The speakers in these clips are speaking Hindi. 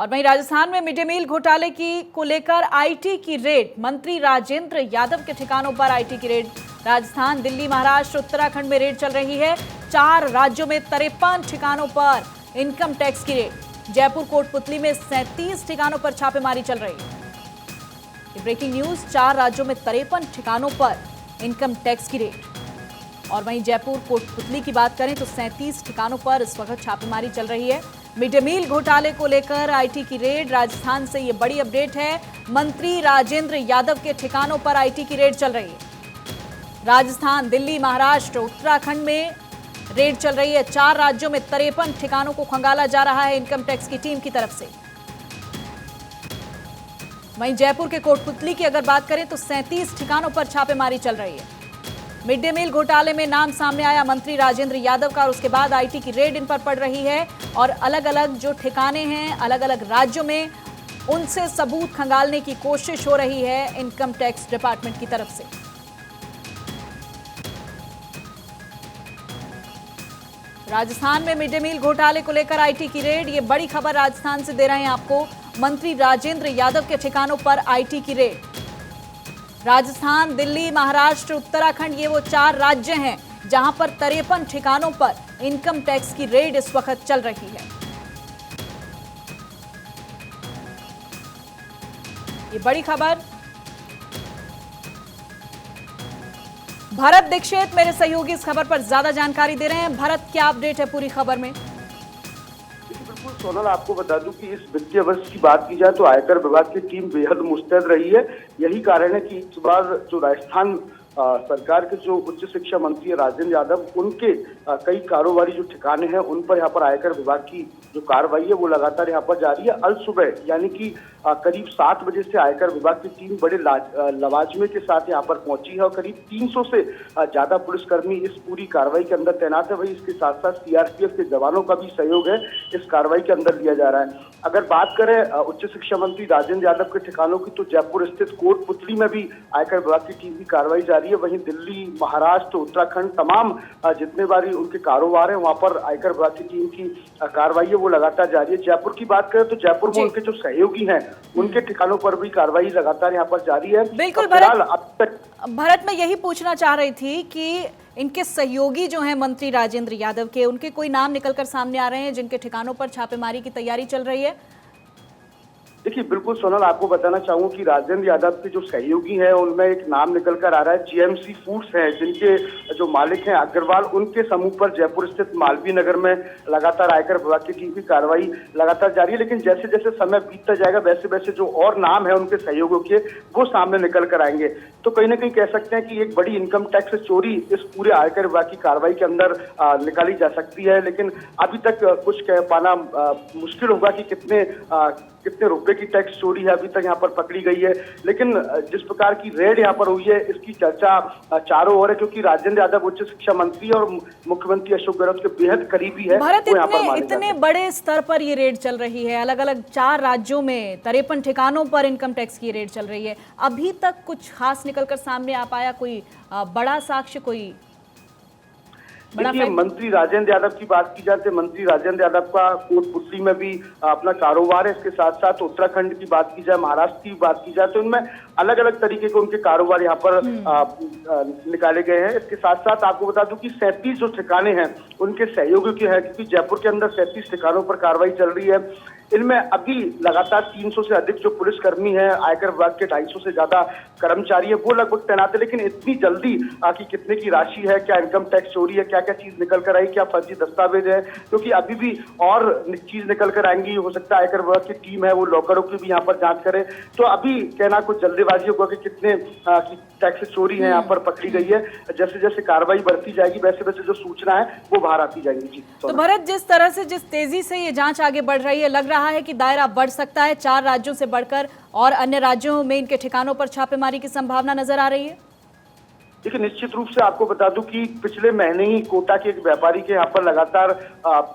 और वहीं राजस्थान में मिड डे मील घोटाले को लेकर आईटी की रेड। मंत्री राजेंद्र यादव के ठिकानों पर आईटी की रेड। राजस्थान, दिल्ली, महाराष्ट्र, उत्तराखंड में रेड चल रही है। 4 राज्यों में 53 ठिकानों पर इनकम टैक्स की रेड। जयपुर, कोटपुतली में 37 ठिकानों पर छापेमारी चल रही है। ये ब्रेकिंग न्यूज। 4 राज्यों में 53 ठिकानों पर इनकम टैक्स की रेड। और वहीं जयपुर, कोटपुतली की बात करें तो 37 ठिकानों पर इस वक्त छापेमारी चल रही है। मिड डे मील घोटाले को लेकर आईटी की रेड। राजस्थान से ये बड़ी अपडेट है। मंत्री राजेंद्र यादव के ठिकानों पर आईटी की रेड चल रही है। राजस्थान, दिल्ली, महाराष्ट्र, उत्तराखंड में रेड चल रही है। 4 राज्यों में 53 ठिकानों को खंगाला जा रहा है इनकम टैक्स की टीम की तरफ से। वहीं जयपुर के कोटपुतली की अगर बात करें तो 37 ठिकानों पर छापेमारी चल रही है। मिड डे मील घोटाले में नाम सामने आया मंत्री राजेंद्र यादव का और उसके बाद आईटी की रेड इन पर पड़ रही है। और अलग अलग जो ठिकाने हैं अलग अलग राज्यों में, उनसे सबूत खंगालने की कोशिश हो रही है इनकम टैक्स डिपार्टमेंट की तरफ से। राजस्थान में मिड डे मील घोटाले को लेकर आईटी की रेड। ये बड़ी खबर राजस्थान से दे रहे हैं आपको। मंत्री राजेंद्र यादव के ठिकानों पर आईटी की रेड। राजस्थान, दिल्ली, महाराष्ट्र, उत्तराखंड, ये वो 4 राज्य हैं जहां पर 53 ठिकानों पर इनकम टैक्स की रेड इस वक्त चल रही है। ये बड़ी खबर। भरत दीक्षित मेरे सहयोगी इस खबर पर ज्यादा जानकारी दे रहे हैं। भरत, क्या अपडेट है पूरी खबर में? बिल्कुल सोनल, आपको बता दूं कि इस वित्तीय वर्ष की बात की जाए तो आयकर विभाग की टीम बेहद मुस्तैद रही है। यही कारण है कि इस बार जो राजस्थान सरकार के जो उच्च शिक्षा मंत्री है राजेंद्र यादव, उनके कई कारोबारी जो ठिकाने हैं उन पर यहाँ पर आयकर विभाग की जो कार्रवाई है वो लगातार यहाँ पर जारी है। अल सुबह यानी कि करीब 7 बजे से आयकर विभाग की टीम बड़े लवाजमे के साथ यहाँ पर पहुंची है और करीब 300 से ज्यादा पुलिसकर्मी इस पूरी कार्रवाई के अंदर तैनात है। वही इसके साथ साथ सीआरपीएफ के जवानों का भी सहयोग है इस कार्रवाई के अंदर लिया जा रहा है। अगर बात करें उच्च शिक्षा मंत्री राजेंद्र यादव के ठिकानों की तो जयपुर स्थित कोटपुतली में भी आयकर विभाग की टीम की कार्रवाई जारी है। वहीं दिल्ली, महाराष्ट्र, उत्तराखंड, तमाम जितने बारी उनके कारोबार है वहां पर आयकर विभाग की टीम की कार्रवाई है वो लगातार जारी है। जयपुर की बात करें तो जयपुर में उनके जो सहयोगी हैं उनके ठिकानों पर भी कार्रवाई लगातार यहाँ पर जारी है। बिल्कुल भरत, मैं यही पूछना चाह रही थी कि इनके सहयोगी जो हैं मंत्री राजेंद्र यादव के, उनके कोई नाम निकलकर सामने आ रहे हैं जिनके ठिकानों पर छापेमारी की तैयारी चल रही है? देखिए बिल्कुल सोनल, आपको बताना चाहूंगा कि राजेंद्र यादव के जो सहयोगी हैं उनमें एक नाम निकल कर आ रहा है। जीएमसी फूड्स है जिनके जो मालिक हैं अग्रवाल, उनके समूह पर जयपुर स्थित मालवीय नगर में लगातार आयकर विभाग की टीम की कार्रवाई लगातार जारी है। लेकिन जैसे जैसे समय बीतता जाएगा वैसे वैसे जो और नाम है उनके सहयोगियों के वो सामने निकल कर आएंगे। तो कहीं ना कहीं कह सकते हैं कि एक बड़ी इनकम टैक्स चोरी इस पूरे आयकर विभाग की कार्रवाई के अंदर निकाली जा सकती है। लेकिन अभी तक कुछ कह पाना मुश्किल होगा कि कितने रुपए की टैक्स चोरी है अभी तक यहाँ पर पकड़ी गई है। लेकिन जिस प्रकार की रेड यहाँ पर हुई है इसकी चर्चा चारों ओर है, क्योंकि राजेंद्र यादव उच्च शिक्षा मंत्री और मुख्यमंत्री अशोक गहलोत के बेहद करीबी है। भारत, इतने बड़े स्तर पर ये रेड चल रही है, अलग अलग 4 राज्यों में 53 ठिकानों पर इनकम टैक्स की रेड चल रही है। अभी तक कुछ खास निकलकर सामने आ पाया? कोई बड़ा साक्ष्य, कोई देखिए मंत्री राजेंद्र यादव की बात की जाए तो मंत्री राजेंद्र यादव का कोटपुतली में भी अपना कारोबार है। इसके साथ साथ उत्तराखंड की बात की जाए, महाराष्ट्र की बात की जाए तो इनमें अलग अलग तरीके के उनके कारोबार यहाँ पर निकाले गए हैं। इसके साथ साथ आपको बता दूं कि 37 जो ठिकाने हैं उनके सहयोगियों के हैं, क्योंकि जयपुर के अंदर 37 ठिकानों पर कार्रवाई चल रही है। इनमें अभी लगातार 300 से अधिक जो पुलिसकर्मी हैं, आयकर विभाग के 250 से ज्यादा कर्मचारी है वो लगभग तैनात है। लेकिन इतनी जल्दी कि कितने की राशि है, क्या इनकम टैक्स चोरी है, क्या क्या चीज निकल कर आई, क्या फर्जी दस्तावेज है, क्योंकि अभी भी और चीज निकल कर आएंगी। हो सकता है आयकर विभाग की टीम है वो लॉकरों की भी यहाँ पर जांच करे। तो अभी कहना कुछ जल्दीबाजी होगा कि कितने टैक्स चोरी है यहाँ पर पकड़ी गई है। जैसे जैसे कार्रवाई बढ़ती जाएगी वैसे वैसे जो सूचना है वो बाहर आती जाएगी। जी तो भरत, जिस तरह से जिस तेजी से ये जांच आगे बढ़ रही है, लग रहा है कि दायरा बढ़ सकता है 4 राज्यों से बढ़कर और अन्य राज्यों में इनके ठिकानों पर छापेमारी की संभावना नजर आ रही है। देखिए, निश्चित रूप से आपको बता दूं कि पिछले महीने ही कोटा के एक व्यापारी के यहाँ पर लगातार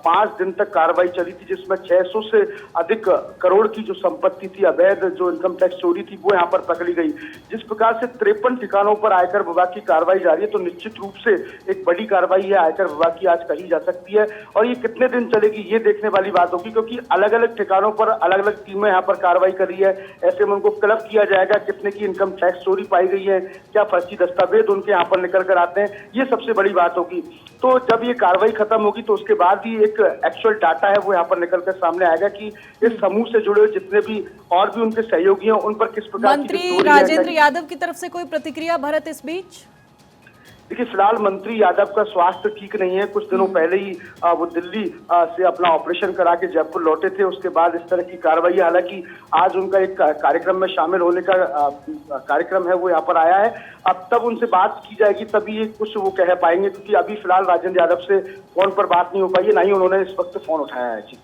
5 दिन तक कार्रवाई चली थी, जिसमें 600 से अधिक करोड़ की जो संपत्ति थी, अवैध जो इनकम टैक्स चोरी थी, वो यहाँ पर पकड़ी गई। जिस प्रकार से 53 ठिकानों पर आयकर विभाग की कार्रवाई जारी है, तो निश्चित रूप से एक बड़ी कार्रवाई है आयकर विभाग की आज कही जा सकती है। और ये कितने दिन चलेगी, ये देखने वाली बात होगी, क्योंकि अलग अलग ठिकानों पर अलग अलग टीमें यहाँ पर कार्रवाई कर रही है। ऐसे में उनको क्लब किया जाएगा कितने की इनकम टैक्स चोरी पाई गई है, क्या फर्जी दस्तावेज उनके यहाँ पर निकल कर आते हैं, ये सबसे बड़ी बात होगी। तो जब ये कार्रवाई खत्म होगी तो उसके बाद ही एक एक्चुअल डाटा है वो यहाँ पर निकल कर सामने आएगा कि इस समूह से जुड़े हुए जितने भी और भी उनके सहयोगी हैं उन पर किस प्रकार की मंत्री राजेंद्र यादव की तरफ से कोई प्रतिक्रिया भरत इस बीच? देखिए, फिलहाल मंत्री यादव का स्वास्थ्य ठीक नहीं है। कुछ दिनों पहले ही वो दिल्ली से अपना ऑपरेशन करा के जयपुर लौटे थे। उसके बाद इस तरह की कार्रवाई, हालांकि आज उनका एक कार्यक्रम में शामिल होने का कार्यक्रम है वो यहाँ पर आया है। अब तब उनसे बात की जाएगी, तभी ये कुछ वो कह पाएंगे, क्योंकि अभी फिलहाल राजेंद्र यादव से फोन पर बात नहीं हो पाई है, ना ही उन्होंने इस वक्त फोन उठाया है। जी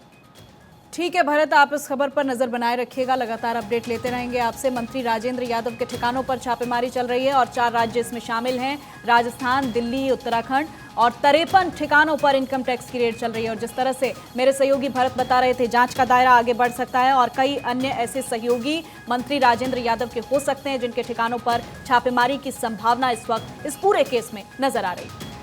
ठीक है भरत, आप इस खबर पर नजर बनाए रखिएगा, लगातार अपडेट लेते रहेंगे आपसे। मंत्री राजेंद्र यादव के ठिकानों पर छापेमारी चल रही है और 4 राज्य इसमें शामिल हैं, राजस्थान, दिल्ली, उत्तराखंड, और 53 ठिकानों पर इनकम टैक्स की रेड चल रही है। और जिस तरह से मेरे सहयोगी भरत बता रहे थे, जांच का दायरा आगे बढ़ सकता है और कई अन्य ऐसे सहयोगी मंत्री राजेंद्र यादव के हो सकते हैं जिनके ठिकानों पर छापेमारी की संभावना इस वक्त इस पूरे केस में नजर आ रही है।